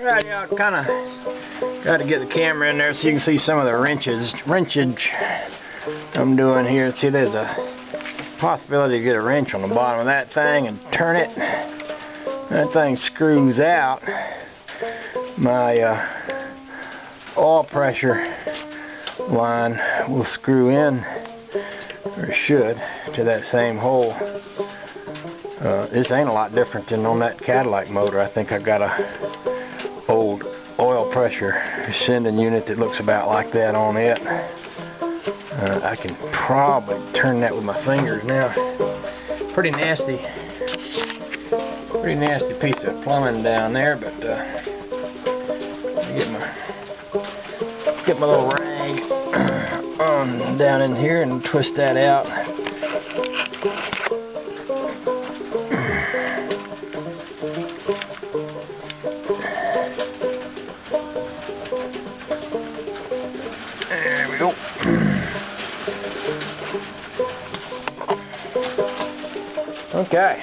Right, yeah, kind of got to get the camera in there so you can see some of the wrenchage I'm doing here. See, there's a possibility to get a wrench on the bottom of that thing and turn it. That thing screws out. My oil pressure line will screw in, or should, to that same hole. This ain't a lot different than on that Cadillac motor. I think I got a old oil pressure sending unit that looks about like that on it. I can probably turn that with my fingers now. Pretty nasty piece of plumbing down there, but get my little rag on down in here and twist that out. There we go. Okay.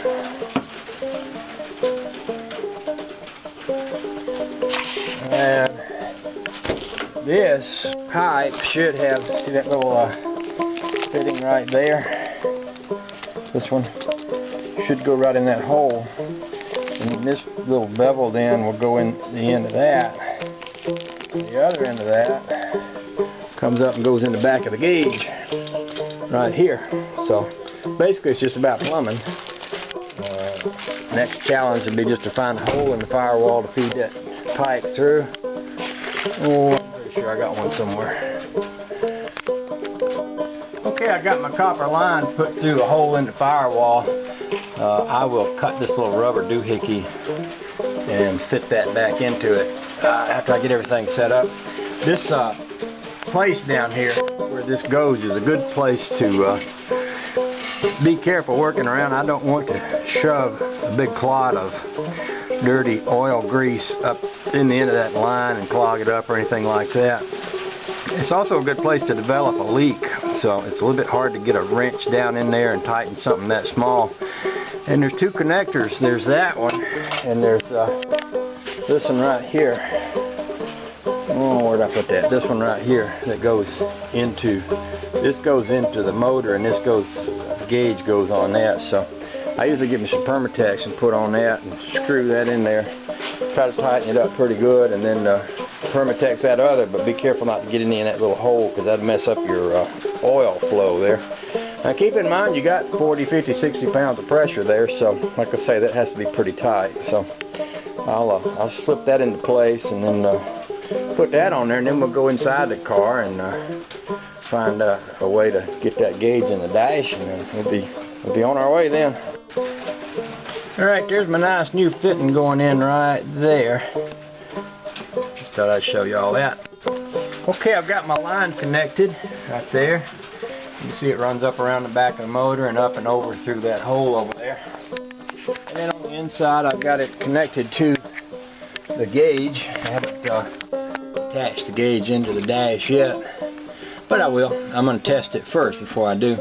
And this pipe should have, see that little fitting right there? This one should go right in that hole. And this little beveled end will go in the end of that. The other end of that comes up and goes in the back of the gauge right here. So basically it's just about plumbing. Next challenge would be just to find a hole in the firewall to feed that pipe through. Oh, I'm pretty sure I got one somewhere. Okay, I got my copper line put through a hole in the firewall. I will cut this little rubber doohickey and fit that back into it after I get everything set up. This place down here where this goes is a good place to be careful working around. I don't want to shove a big clod of dirty oil grease up in the end of that line and clog it up or anything like that. It's also a good place to develop a leak, so it's a little bit hard to get a wrench down in there and tighten something that small. And there's two connectors. There's that one, and there's this one right here. Oh, where'd I put that? This one right here that goes into, this goes into the motor, and this goes, the gauge goes on that. So I usually give me some Permatex and put on that and screw that in there. Try to tighten it up pretty good, and then Permatex that other, but be careful not to get in that little hole because that'll mess up your oil flow there. Now keep in mind you got 40, 50, 60 pounds of pressure there, so like I say, that has to be pretty tight. So I'll slip that into place and then put that on there, and then we'll go inside the car and find a way to get that gauge in the dash, and then we'll be on our way then. Alright, there's my nice new fitting going in right there. Just thought I'd show you all that. Okay, I've got my line connected right there. You can see it runs up around the back of the motor and up and over through that hole over there. And then on the inside I've got it connected to the gauge. I haven't attached the gauge into the dash yet, but I will. I'm going to test it first before I do.